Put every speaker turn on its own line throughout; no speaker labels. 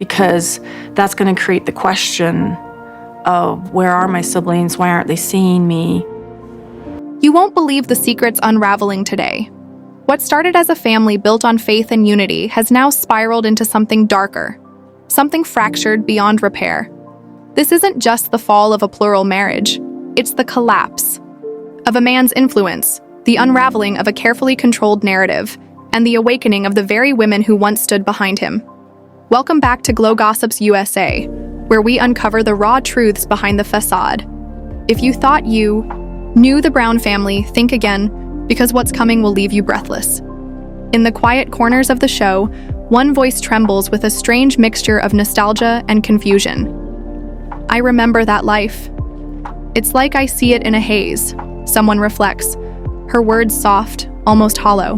because that's going to create the question of, where are my siblings? Why aren't they seeing me?
You won't believe the secrets unraveling today. What started as a family built on faith and unity has now spiraled into something darker, something fractured beyond repair. This isn't just the fall of a plural marriage, it's the collapse of a man's influence, the unraveling of a carefully controlled narrative, and the awakening of the very women who once stood behind him. Welcome back to Glow Gossips USA, where we uncover the raw truths behind the facade. If you thought you knew the Brown family, think again, because what's coming will leave you breathless. In the quiet corners of the show, one voice trembles with a strange mixture of nostalgia and confusion. I remember that life. It's like I see it in a haze, someone reflects, her words soft, almost hollow.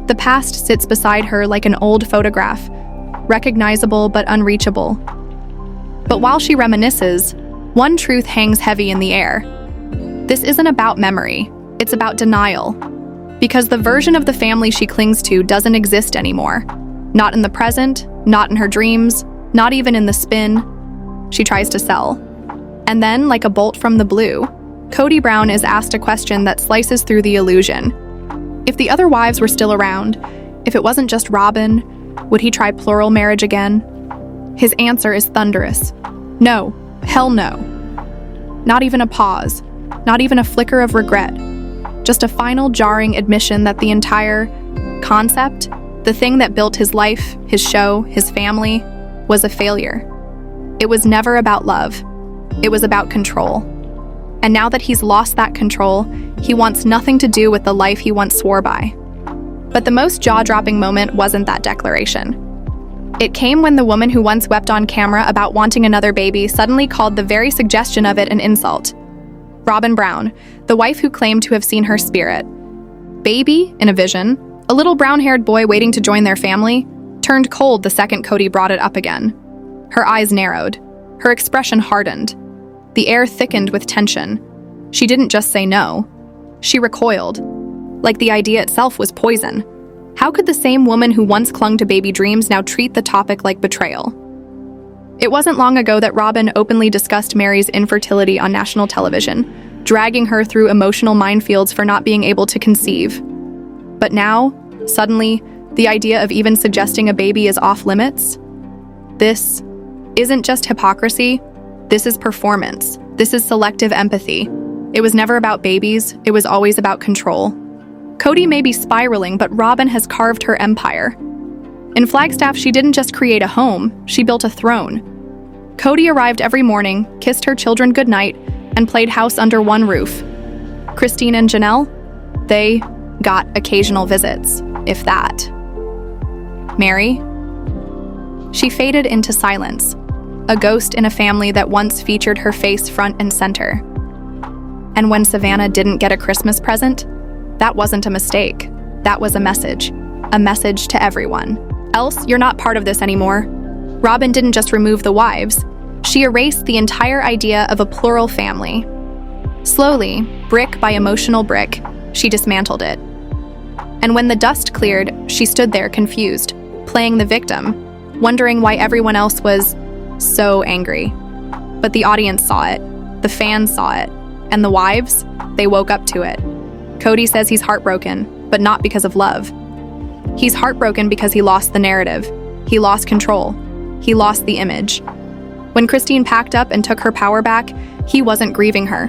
The past sits beside her like an old photograph, recognizable but unreachable. But while she reminisces, one truth hangs heavy in the air. This isn't about memory, it's about denial. Because the version of the family she clings to doesn't exist anymore. Not in the present, not in her dreams, not even in the spin she tries to sell. And then, like a bolt from the blue, Kody Brown is asked a question that slices through the illusion. If the other wives were still around, if it wasn't just Robyn, would he try plural marriage again? His answer is thunderous. No, hell no. Not even a pause, not even a flicker of regret. Just a final jarring admission that the entire concept, the thing that built his life, his show, his family, was a failure. It was never about love. It was about control. And now that he's lost that control, he wants nothing to do with the life he once swore by. But the most jaw-dropping moment wasn't that declaration. It came when the woman who once wept on camera about wanting another baby suddenly called the very suggestion of it an insult. Robyn Brown, the wife who claimed to have seen her spirit. Baby, in a vision, a little brown-haired boy waiting to join their family, turned cold the second Kody brought it up again. Her eyes narrowed. Her expression hardened. The air thickened with tension. She didn't just say no. She recoiled, like the idea itself was poison. How could the same woman who once clung to baby dreams now treat the topic like betrayal? It wasn't long ago that Robyn openly discussed Meri's infertility on national television, dragging her through emotional minefields for not being able to conceive. But now, suddenly, the idea of even suggesting a baby is off limits? This isn't just hypocrisy. This is performance. This is selective empathy. It was never about babies. It was always about control. Kody may be spiraling, but Robyn has carved her empire. In Flagstaff, she didn't just create a home, she built a throne. Kody arrived every morning, kissed her children goodnight, and played house under one roof. Christine and Janelle, they got occasional visits, if that. Meri, she faded into silence, a ghost in a family that once featured her face front and center. And when Savannah didn't get a Christmas present, that wasn't a mistake. That was a message to everyone. Else, you're not part of this anymore. Robyn didn't just remove the wives, she erased the entire idea of a plural family. Slowly, brick by emotional brick, she dismantled it. And when the dust cleared, she stood there confused, playing the victim, wondering why everyone else was so angry. But the audience saw it, the fans saw it, and the wives, they woke up to it. Kody says he's heartbroken, but not because of love. He's heartbroken because he lost the narrative. He lost control. He lost the image. When Christine packed up and took her power back, he wasn't grieving her.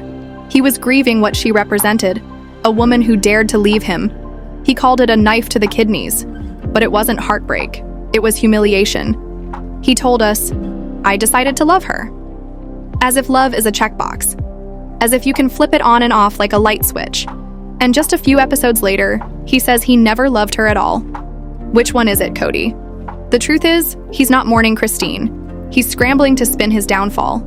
He was grieving what she represented, a woman who dared to leave him. He called it a knife to the kidneys, but it wasn't heartbreak. It was humiliation. He told us, I decided to love her. As if love is a checkbox. As if you can flip it on and off like a light switch. And just a few episodes later, he says he never loved her at all. Which one is it, Kody? The truth is, he's not mourning Christine. He's scrambling to spin his downfall.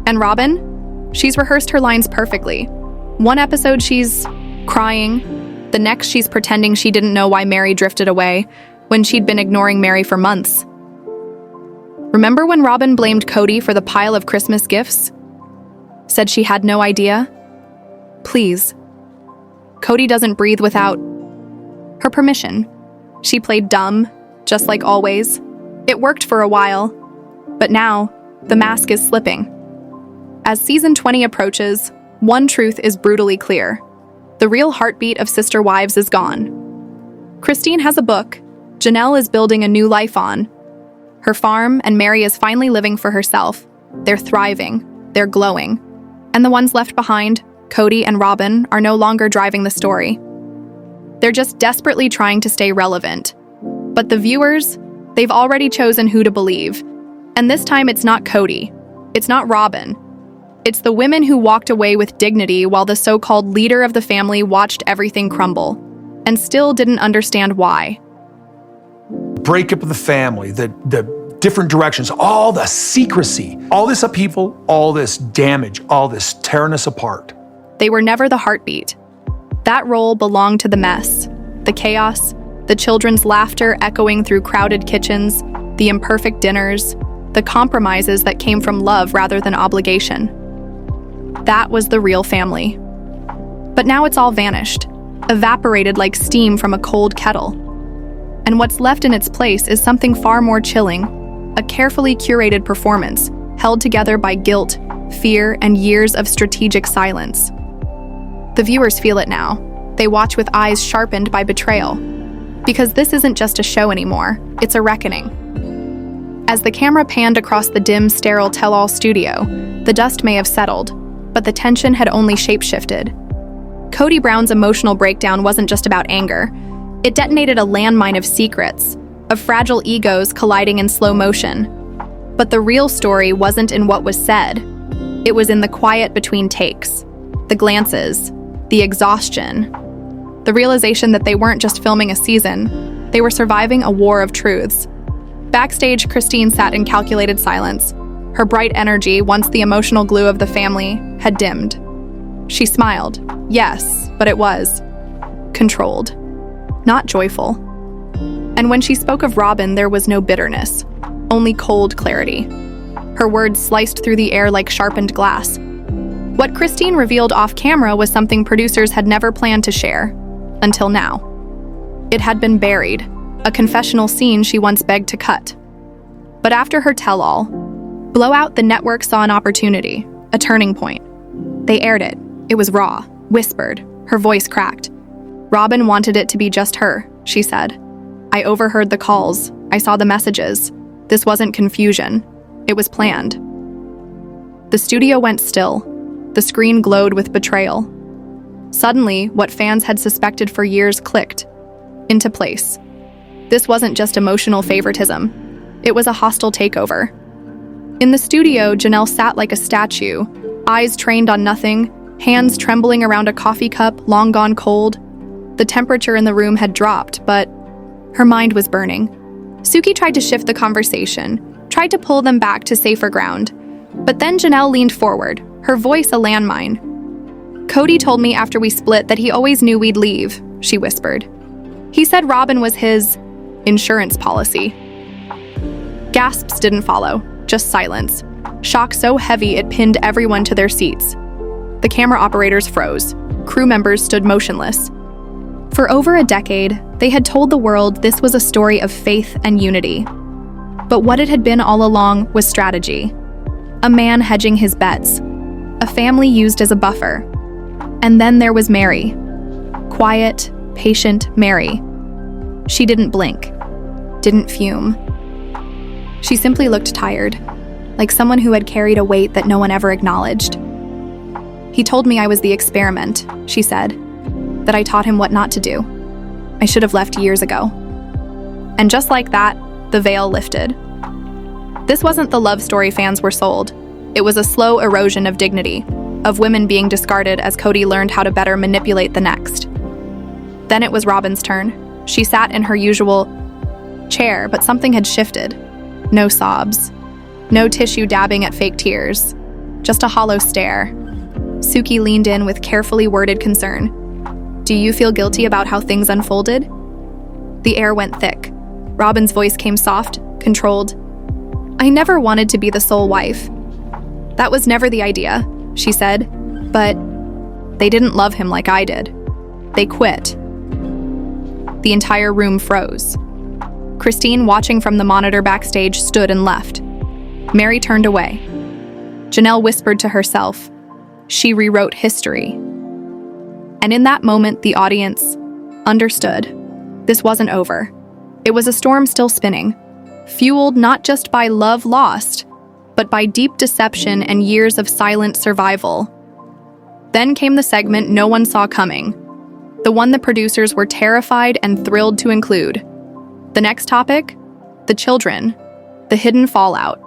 And Robyn? She's rehearsed her lines perfectly. One episode she's crying. The next she's pretending she didn't know why Meri drifted away, when she'd been ignoring Meri for months. Remember when Robyn blamed Kody for the pile of Christmas gifts? Said she had no idea? Please. Kody doesn't breathe without her permission. She played dumb, just like always. It worked for a while, but now the mask is slipping. As season 20 approaches, one truth is brutally clear. The real heartbeat of Sister Wives is gone. Christine has a book. Janelle is building a new life on her farm, and Meri is finally living for herself. They're thriving. They're glowing. And the ones left behind, Kody and Robyn, are no longer driving the story. They're just desperately trying to stay relevant. But the viewers, they've already chosen who to believe. And this time it's not Kody. It's not Robyn. It's the women who walked away with dignity while the so-called leader of the family watched everything crumble and still didn't understand why.
Breakup of the family, the different directions, all the secrecy, all this upheaval, all this damage, all this tearing us apart.
They were never the heartbeat. That role belonged to the mess, the chaos, the children's laughter echoing through crowded kitchens, the imperfect dinners, the compromises that came from love rather than obligation. That was the real family. But now it's all vanished, evaporated like steam from a cold kettle. And what's left in its place is something far more chilling, a carefully curated performance, held together by guilt, fear, and years of strategic silence. The viewers feel it now. They watch with eyes sharpened by betrayal. Because this isn't just a show anymore, it's a reckoning. As the camera panned across the dim, sterile tell-all studio, the dust may have settled, but the tension had only shape-shifted. Kody Brown's emotional breakdown wasn't just about anger. It detonated a landmine of secrets, of fragile egos colliding in slow motion. But the real story wasn't in what was said. It was in the quiet between takes, the glances, the exhaustion, the realization that they weren't just filming a season, they were surviving a war of truths. Backstage, Christine sat in calculated silence. Her bright energy, once the emotional glue of the family, had dimmed. She smiled, yes, but it was controlled, not joyful. And when she spoke of Robyn, there was no bitterness, only cold clarity. Her words sliced through the air like sharpened glass. What Christine revealed off camera was something producers had never planned to share, until now. It had been buried, a confessional scene she once begged to cut. But after her tell-all, Blowout, the network saw an opportunity, a turning point. They aired it. It was raw, whispered, her voice cracked. Robyn wanted it to be just her, she said. I overheard the calls. I saw the messages. This wasn't confusion. It was planned. The studio went still. The screen glowed with betrayal. Suddenly, what fans had suspected for years clicked into place. This wasn't just emotional favoritism. It was a hostile takeover. In the studio, Janelle sat like a statue, eyes trained on nothing, hands trembling around a coffee cup long gone cold. The temperature in the room had dropped, but her mind was burning. Suki tried to shift the conversation, tried to pull them back to safer ground. But then Janelle leaned forward, her voice a landmine. Kody told me after we split that he always knew we'd leave, she whispered. He said Robyn was his insurance policy. Gasps didn't follow, just silence. Shock so heavy it pinned everyone to their seats. The camera operators froze. Crew members stood motionless. For over a decade, they had told the world this was a story of faith and unity. But what it had been all along was strategy. A man hedging his bets. A family used as a buffer. And then there was Meri. Quiet, patient Meri. She didn't blink. Didn't fume. She simply looked tired, like someone who had carried a weight that no one ever acknowledged. He told me I was the experiment, she said, that I taught him what not to do. I should have left years ago. And just like that, the veil lifted. This wasn't the love story fans were sold. It was a slow erosion of dignity, of women being discarded as Kody learned how to better manipulate the next. Then it was Robyn's turn. She sat in her usual chair, but something had shifted. No sobs. No tissue dabbing at fake tears. Just a hollow stare. Suki leaned in with carefully worded concern. Do you feel guilty about how things unfolded? The air went thick. Robyn's voice came soft, controlled. I never wanted to be the sole wife. That was never the idea, she said, but they didn't love him like I did. They quit. The entire room froze. Christine, watching from the monitor backstage, stood and left. Meri turned away. Janelle whispered to herself, "She rewrote history." And in that moment, the audience understood. This wasn't over. It was a storm still spinning, fueled not just by love lost, but by deep deception and years of silent survival. Then came the segment no one saw coming, the one the producers were terrified and thrilled to include. The next topic? The children, the hidden fallout,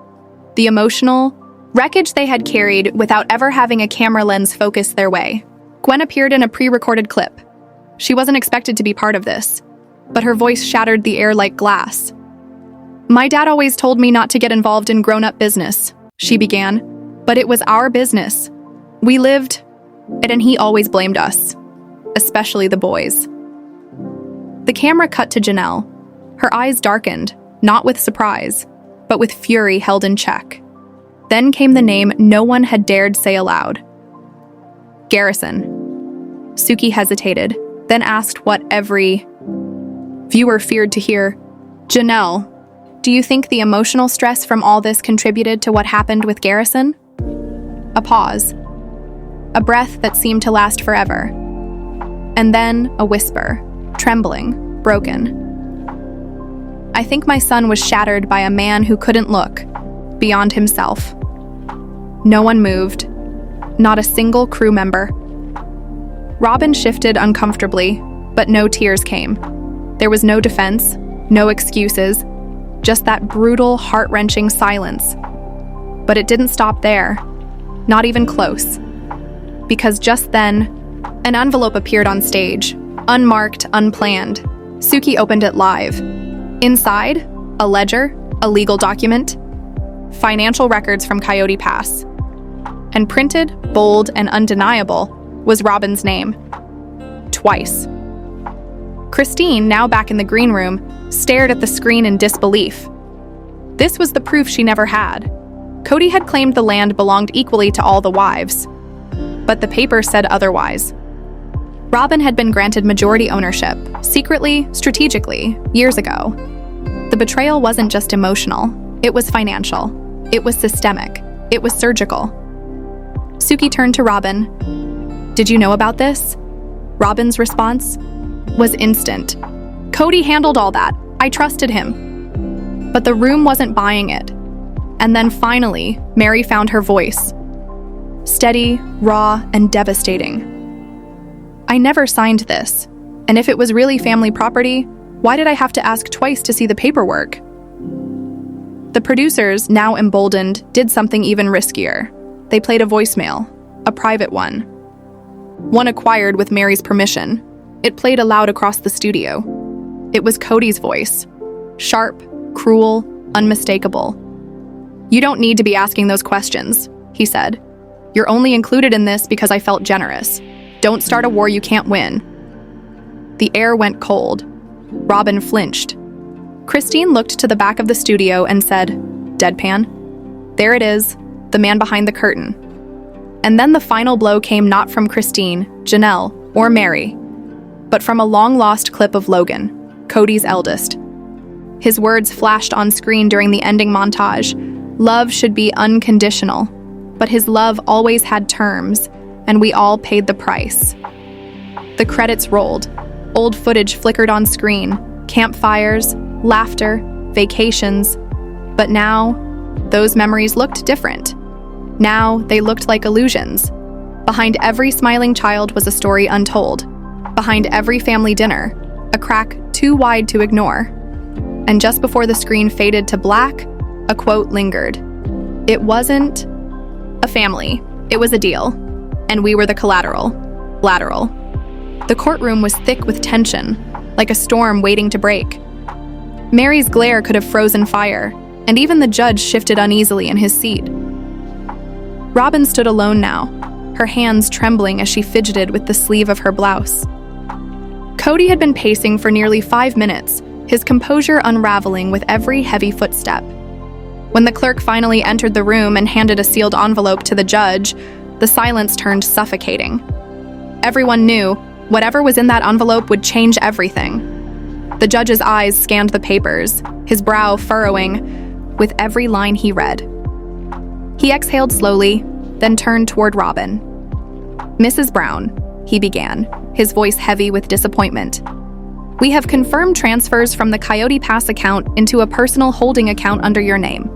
the emotional wreckage they had carried without ever having a camera lens focus their way. Gwen appeared in a pre-recorded clip. She wasn't expected to be part of this, but her voice shattered the air like glass. "My dad always told me not to get involved in grown-up business," she began, "but it was our business. We lived it and he always blamed us, especially the boys." The camera cut to Janelle. Her eyes darkened, not with surprise, but with fury held in check. Then came the name no one had dared say aloud. Garrison. Suki hesitated, then asked what every viewer feared to hear. "Janelle, do you think the emotional stress from all this contributed to what happened with Garrison?" A pause. A breath that seemed to last forever. And then a whisper, trembling, broken. "I think my son was shattered by a man who couldn't look beyond himself." No one moved. Not a single crew member. Robyn shifted uncomfortably, but no tears came. There was no defense, no excuses, just that brutal, heart-wrenching silence. But it didn't stop there. Not even close. Because just then, an envelope appeared on stage, unmarked, unplanned. Suki opened it live. Inside, a ledger, a legal document, financial records from Coyote Pass. And printed, bold, and undeniable, was Robyn's name. Twice. Christine, now back in the green room, stared at the screen in disbelief. This was the proof she never had. Kody had claimed the land belonged equally to all the wives. But the paper said otherwise. Robyn had been granted majority ownership, secretly, strategically, years ago. The betrayal wasn't just emotional. It was financial. It was systemic. It was surgical. Suki turned to Robyn. "Did you know about this?" Robyn's response was instant. "Kody handled all that. I trusted him." But the room wasn't buying it. And then finally, Meri found her voice. Steady, raw, and devastating. "I never signed this. And if it was really family property, why did I have to ask twice to see the paperwork?" The producers, now emboldened, did something even riskier. They played a voicemail, a private one. One acquired with Meri's permission. It played aloud across the studio. It was Kody's voice. Sharp, cruel, unmistakable. "You don't need to be asking those questions," he said. "You're only included in this because I felt generous. Don't start a war you can't win." The air went cold. Robyn flinched. Christine looked to the back of the studio and said, deadpan, "There it is, the man behind the curtain." And then the final blow came not from Christine, Janelle, or Meri, but from a long-lost clip of Logan, Kody's eldest. His words flashed on screen during the ending montage. Love should be unconditional, but his love always had terms, and we all paid the price. The credits rolled. Old footage flickered on screen. Campfires, laughter, vacations. But now, those memories looked different. Now, they looked like illusions. Behind every smiling child was a story untold. Behind every family dinner, a crack too wide to ignore. And just before the screen faded to black, a quote lingered. "It wasn't a family, it was a deal. And we were the collateral." Lateral. The courtroom was thick with tension, like a storm waiting to break. Meri's glare could have frozen fire, and even the judge shifted uneasily in his seat. Robyn stood alone now, her hands trembling as she fidgeted with the sleeve of her blouse. Kody had been pacing for nearly 5 minutes, his composure unraveling with every heavy footstep. When the clerk finally entered the room and handed a sealed envelope to the judge, the silence turned suffocating. Everyone knew whatever was in that envelope would change everything. The judge's eyes scanned the papers, his brow furrowing with every line he read. He exhaled slowly, then turned toward Robyn. "Mrs. Brown," he began, his voice heavy with disappointment. "We have confirmed transfers from the Kody Pass account into a personal holding account under your name.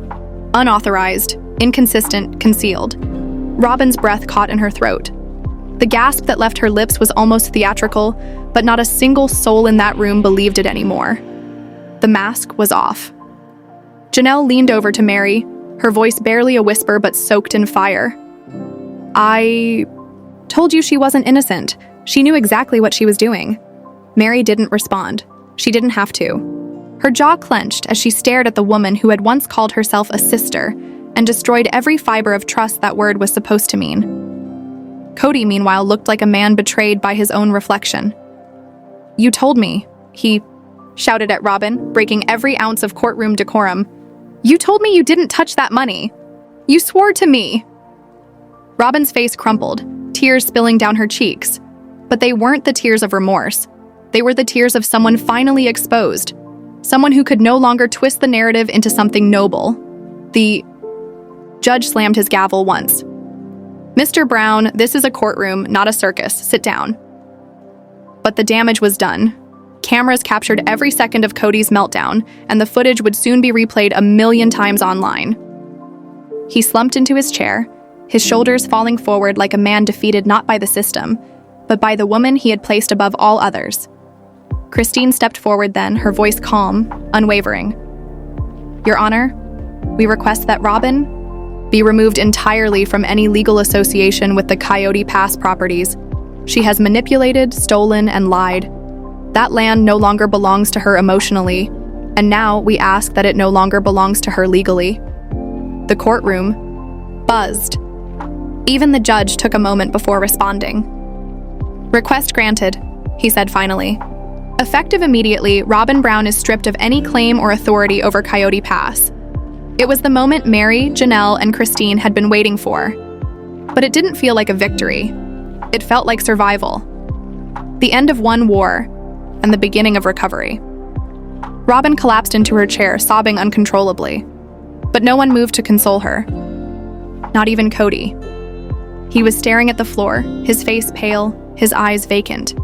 Unauthorized, inconsistent, concealed." Robyn's breath caught in her throat. The gasp that left her lips was almost theatrical, but not a single soul in that room believed it anymore. The mask was off. Janelle leaned over to Meri, her voice barely a whisper but soaked in fire. "I told you she wasn't innocent. She knew exactly what she was doing." Meri didn't respond. She didn't have to. Her jaw clenched as she stared at the woman who had once called herself a sister and destroyed every fiber of trust that word was supposed to mean. Kody, meanwhile, looked like a man betrayed by his own reflection. "You told me," he shouted at Robyn, breaking every ounce of courtroom decorum. "You told me you didn't touch that money. You swore to me." Robyn's face crumpled, tears spilling down her cheeks. But they weren't the tears of remorse. They were the tears of someone finally exposed. Someone who could no longer twist the narrative into something noble. The judge slammed his gavel once. "Mr. Brown, this is a courtroom, not a circus. Sit down." But the damage was done. Cameras captured every second of Kody's meltdown, and the footage would soon be replayed 1,000,000 times online. He slumped into his chair, his shoulders falling forward like a man defeated not by the system, but by the woman he had placed above all others. Christine stepped forward then, her voice calm, unwavering. "Your Honor, we request that Robyn be removed entirely from any legal association with the Kody Pass properties. She has manipulated, stolen, and lied. That land no longer belongs to her emotionally, and now we ask that it no longer belongs to her legally." The courtroom buzzed. Even the judge took a moment before responding. "Request granted," he said finally. Effective immediately, Robyn Brown is stripped of any claim or authority over Kody Pass. It was the moment Meri, Janelle, and Christine had been waiting for. But it didn't feel like a victory. It felt like survival. The end of one war, and the beginning of recovery. Robyn collapsed into her chair, sobbing uncontrollably. But no one moved to console her. Not even Kody. He was staring at the floor, his face pale, his eyes vacant.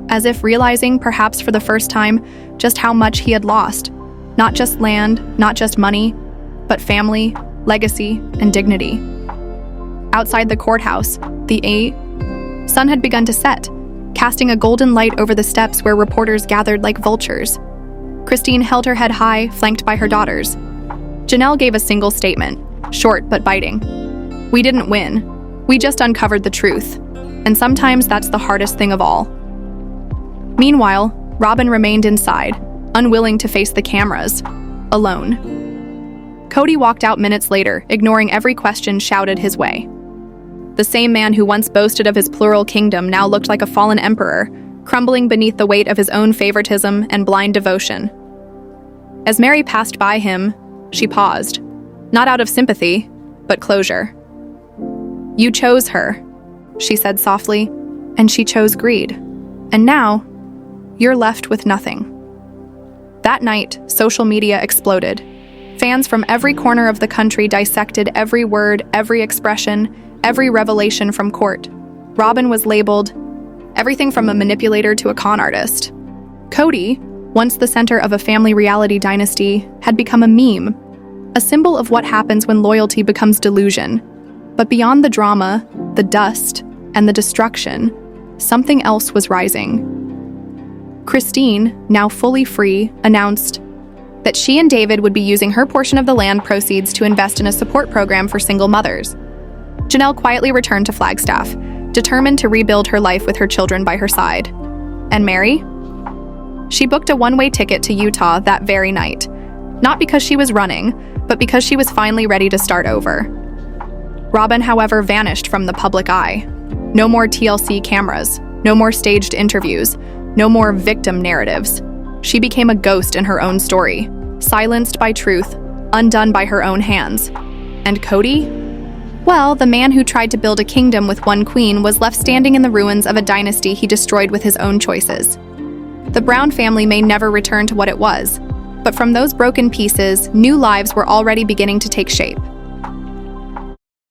As if realizing, perhaps for the first time, just how much he had lost. Not just land, not just money, but family, legacy, and dignity. Outside the courthouse, the sun had begun to set, casting a golden light over the steps where reporters gathered like vultures. Christine held her head high, flanked by her daughters. Janelle gave a single statement, short but biting. "We didn't win. We just uncovered the truth. And sometimes that's the hardest thing of all." Meanwhile, Robyn remained inside, unwilling to face the cameras, alone. Kody walked out minutes later, ignoring every question shouted his way. The same man who once boasted of his plural kingdom now looked like a fallen emperor, crumbling beneath the weight of his own favoritism and blind devotion. As Meri passed by him, she paused, not out of sympathy, but closure. "You chose her," she said softly, "and she chose greed. And now, you're left with nothing." That night, social media exploded. Fans from every corner of the country dissected every word, every expression, every revelation from court. Robyn was labeled everything from a manipulator to a con artist. Kody, once the center of a family reality dynasty, had become a meme, a symbol of what happens when loyalty becomes delusion. But beyond the drama, the dust, and the destruction, something else was rising. Christine, now fully free, announced that she and David would be using her portion of the land proceeds to invest in a support program for single mothers. Janelle quietly returned to Flagstaff, determined to rebuild her life with her children by her side. And Meri? She booked a one-way ticket to Utah that very night, not because she was running, but because she was finally ready to start over. Robyn, however, vanished from the public eye. No more TLC cameras, no more staged interviews, no more victim narratives. She became a ghost in her own story, silenced by truth, undone by her own hands. And Kody? Well, the man who tried to build a kingdom with one queen was left standing in the ruins of a dynasty he destroyed with his own choices. The Brown family may never return to what it was, but from those broken pieces, new lives were already beginning to take shape.